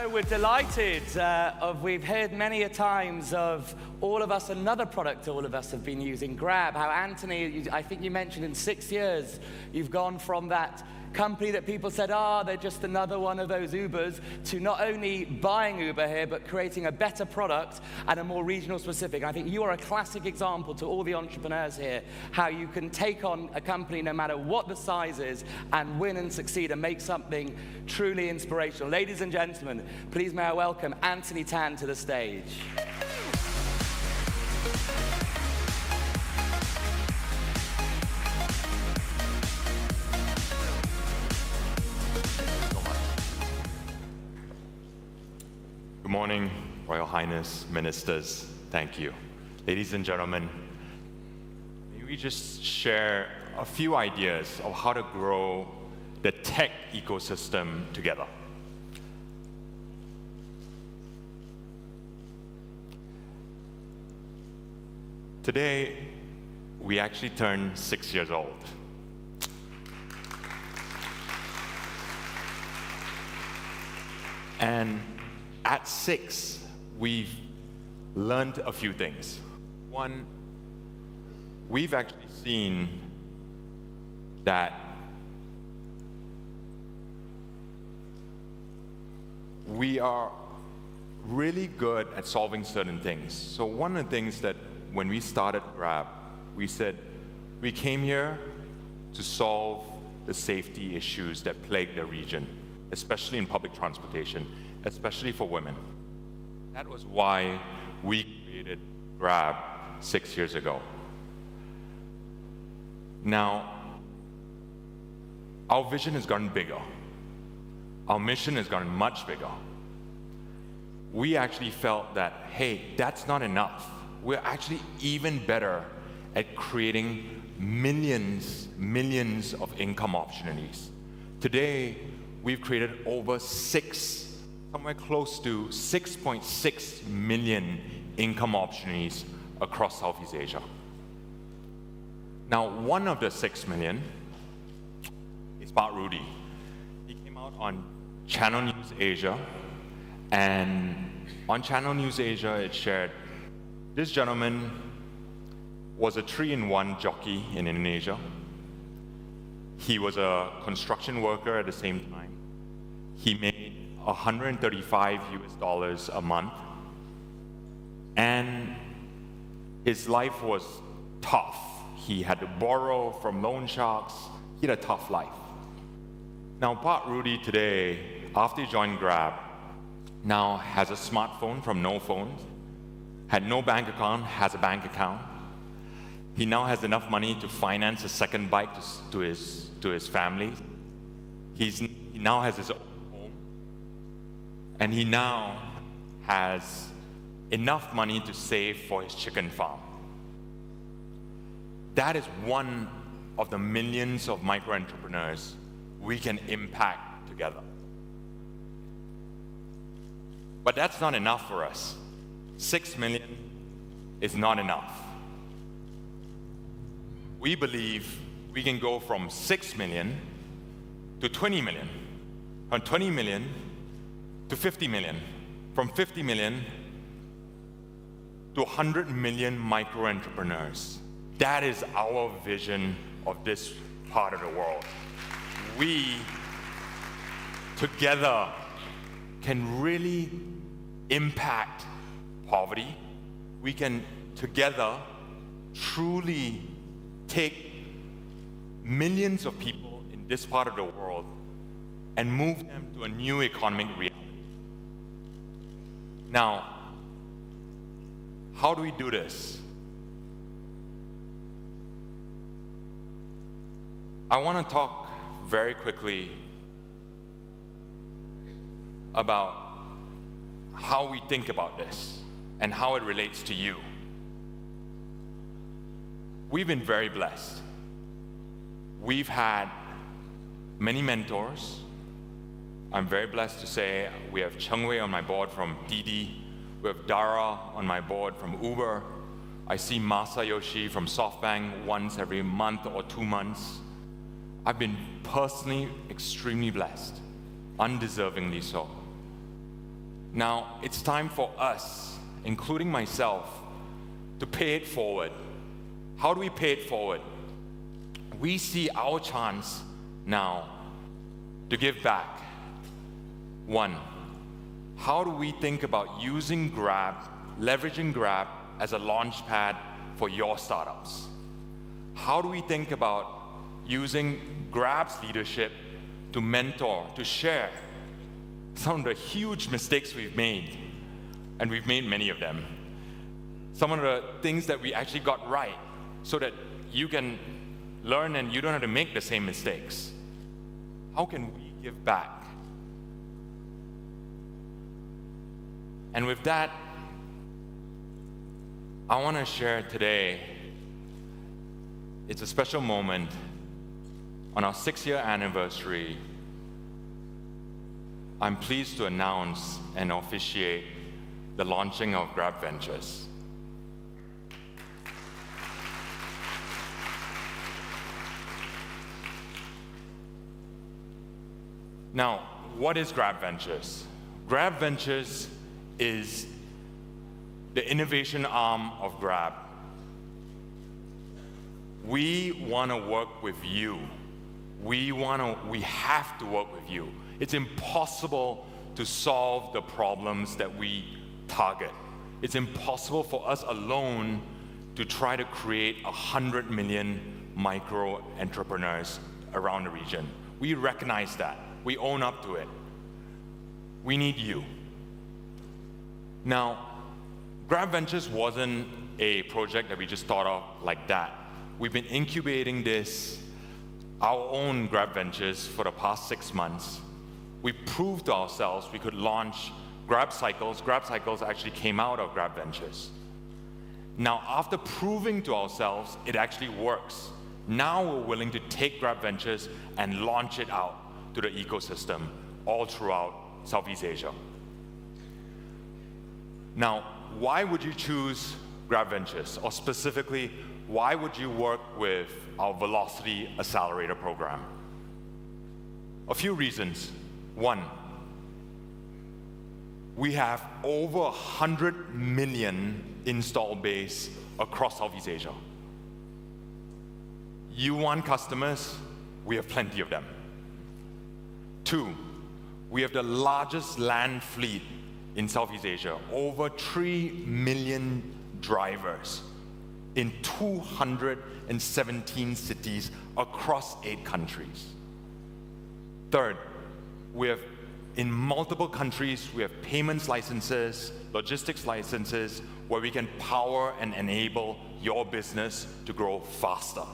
So we're delighted. We've heard many a times of all of us, another product all of us have been using, Grab. How Anthony, I think you mentioned in 6 years, you've gone from that company that people said, they're just another one of those Ubers, to not only buying Uber here, but creating a better product and a more regional specific. I think you are a classic example to all the entrepreneurs here, how you can take on a company no matter what the size is and win and succeed and make something truly inspirational. Ladies and gentlemen, please may I welcome Anthony Tan to the stage. Good morning, Royal Highness, ministers, thank you. Ladies and gentlemen, may we just share a few ideas of how to grow the tech ecosystem together. Today, we actually turned 6 years old. And at 6, we've learned a few things. One, we've actually seen that we are really good at solving certain things. So one of the things that when we started Grab, we said we came here to solve the safety issues that plague the region, especially in public transportation, especially for women. That was why we created Grab 6 years ago. Now, our vision has gotten bigger. Our mission has gotten much bigger. We actually felt that, hey, that's not enough. We're actually even better at creating millions of income opportunities. Today, we've created over somewhere close to 6.6 million income opportunities across Southeast Asia. Now, one of the 6 million is Vardi. He came out on Channel News Asia, and on Channel News Asia, it shared this gentleman was a 3-in-1 jockey in Indonesia. He was a construction worker at the same time. He made $135 a month, and his life was tough. He had to borrow from loan sharks. He had a tough life. Now, Vardi today, after he joined Grab, now has a smartphone from no phones, had no bank account, has a bank account. He now has enough money to finance a second bike to his family. He now has his own home, and he now has enough money to save for his chicken farm. That is one of the millions of micro-entrepreneurs we can impact together. But that's not enough for us. 6 million is not enough. We believe we can go from 6 million to 20 million, from 20 million to 50 million, from 50 million to 100 million micro-entrepreneurs. That is our vision of this part of the world. We together can really impact poverty. We can together truly take millions of people in this part of the world and move them to a new economic reality. Now, how do we do this? I want to talk very quickly about how we think about this and how it relates to you. We've been very blessed. We've had many mentors. I'm very blessed to say we have Cheng Wei on my board from Didi. We have Dara on my board from Uber. I see Masayoshi from SoftBank once every month or 2 months. I've been personally extremely blessed, undeservingly so. Now, it's time for us, including myself, to pay it forward. How do we pay it forward? We see our chance now to give back. One, how do we think about using Grab, leveraging Grab as a launch pad for your startups? How do we think about using Grab's leadership to mentor, to share some of the huge mistakes we've made, and we've made many of them. Some of the things that we actually got right, so that you can learn and you don't have to make the same mistakes. How can we give back? And with that, I want to share today, it's a special moment on our 6-year anniversary. I'm pleased to announce and officiate the launching of Grab Ventures. Now, what is Grab Ventures? Grab Ventures is the innovation arm of Grab. We want to work with you. We have to work with you. It's impossible to solve the problems that we target. It's impossible for us alone to try to create 100 million micro entrepreneurs around the region. We recognize that. We own up to it. We need you. Now, Grab Ventures wasn't a project that we just thought of like that. We've been incubating our own Grab Ventures for the past 6 months. We proved to ourselves we could launch Grab Cycles. Grab Cycles actually came out of Grab Ventures. Now, after proving to ourselves it actually works, now we're willing to take Grab Ventures and launch it out to the ecosystem all throughout Southeast Asia. Now, why would you choose Grab Ventures? Or specifically, why would you work with our Velocity Accelerator program? A few reasons. One, we have over 100 million install base across Southeast Asia. You want customers? We have plenty of them. Two, we have the largest land fleet in Southeast Asia, over 3 million drivers in 217 cities across 8 countries. Third, in multiple countries, we have payments licenses, logistics licenses, where we can power and enable your business to grow faster.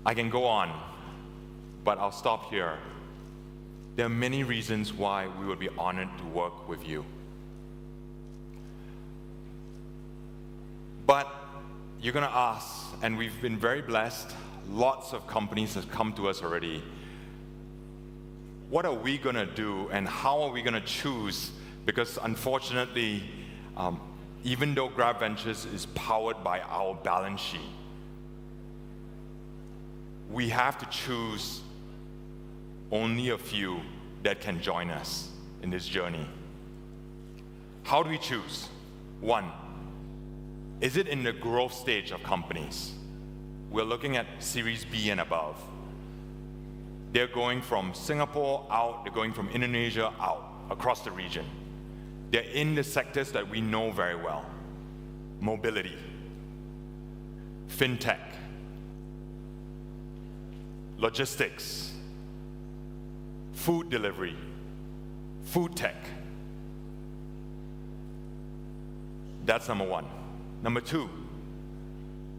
I can go on, but I'll stop here. There are many reasons why we would be honored to work with you. But you're going to ask, and we've been very blessed, lots of companies have come to us already. What are we going to do, and how are we going to choose? Because unfortunately, even though Grab Ventures is powered by our balance sheet, we have to choose only a few that can join us in this journey. How do we choose? One, is it in the growth stage of companies? We're looking at Series B and above. They're going from Singapore out, they're going from Indonesia out, across the region. They're in the sectors that we know very well. Mobility, fintech, logistics, food delivery, food tech. That's number one. Number two,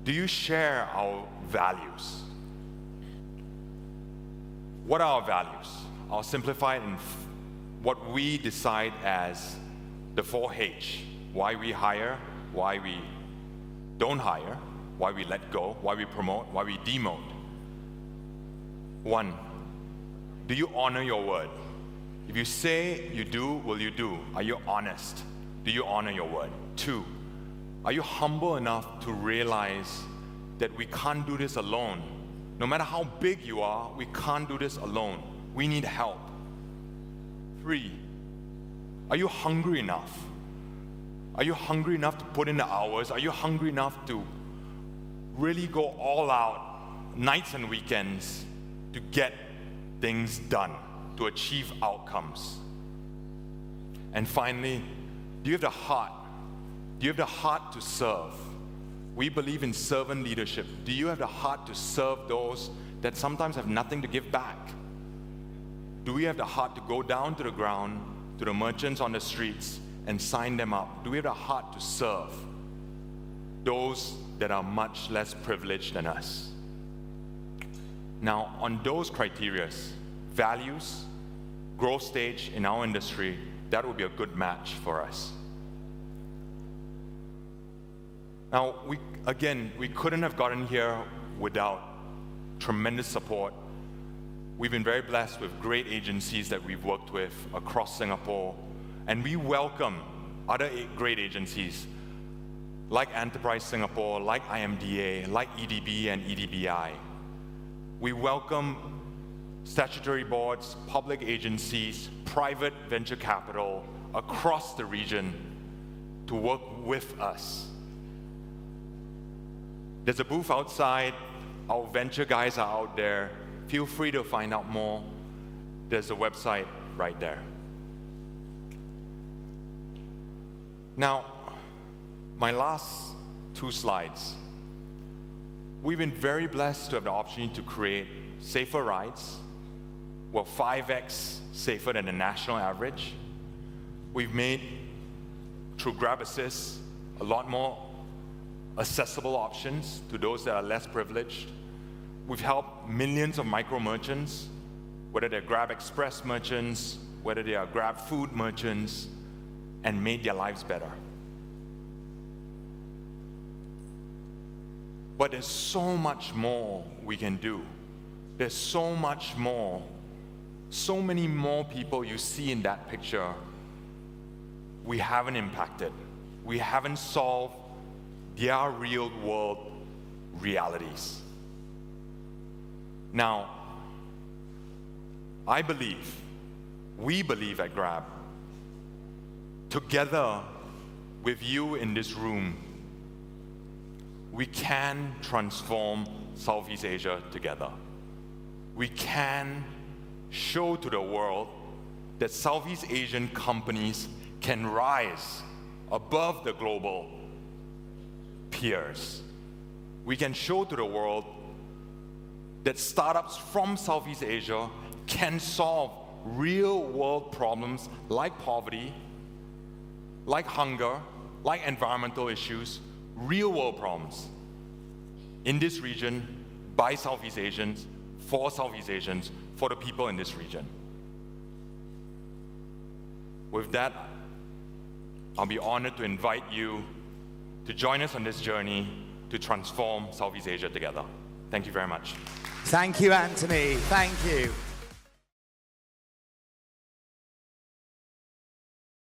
do you share our values? What are our values? I'll simplify it in what we decide as the 4H. Why we hire, why we don't hire, why we let go, why we promote, why we demote. One, do you honor your word? If you say you do, will you do? Are you honest? Do you honor your word? Two, are you humble enough to realize that we can't do this alone? No matter how big you are, we can't do this alone. We need help. 3, are you hungry enough? Are you hungry enough to put in the hours? Are you hungry enough to really go all out, nights and weekends, to get things done, to achieve outcomes? And finally, do you have the heart? Do you have the heart to serve? We believe in servant leadership. Do you have the heart to serve those that sometimes have nothing to give back? Do we have the heart to go down to the ground, to the merchants on the streets, and sign them up? Do we have the heart to serve those that are much less privileged than us? Now, on those criteria, values, growth stage in our industry, that would be a good match for us. Now, we couldn't have gotten here without tremendous support. We've been very blessed with great agencies that we've worked with across Singapore, and we welcome other great agencies like Enterprise Singapore, like IMDA, like EDB and EDBI. We welcome statutory boards, public agencies, private venture capital across the region to work with us. There's a booth outside. Our venture guys are out there. Feel free to find out more. There's a website right there. Now, my last 2 slides. We've been very blessed to have the opportunity to create safer rides. We're 5x safer than the national average. We've made, through Grab Assist, a lot more accessible options to those that are less privileged. We've helped millions of micro merchants, whether they're Grab Express merchants, whether they are Grab Food merchants, and made their lives better. But there's so much more we can do. There's so much more. So many more people you see in that picture we haven't impacted. We haven't solved their real world realities. Now, we believe at Grab, together with you in this room, we can transform Southeast Asia together. We can show to the world that Southeast Asian companies can rise above the global peers. We can show to the world that startups from Southeast Asia can solve real world problems like poverty, like hunger, like environmental issues, real world problems in this region by Southeast Asians, for Southeast Asians, for the people in this region. With that, I'll be honored to invite you to join us on this journey to transform Southeast Asia together. Thank you very much. Thank you, Anthony. Thank you.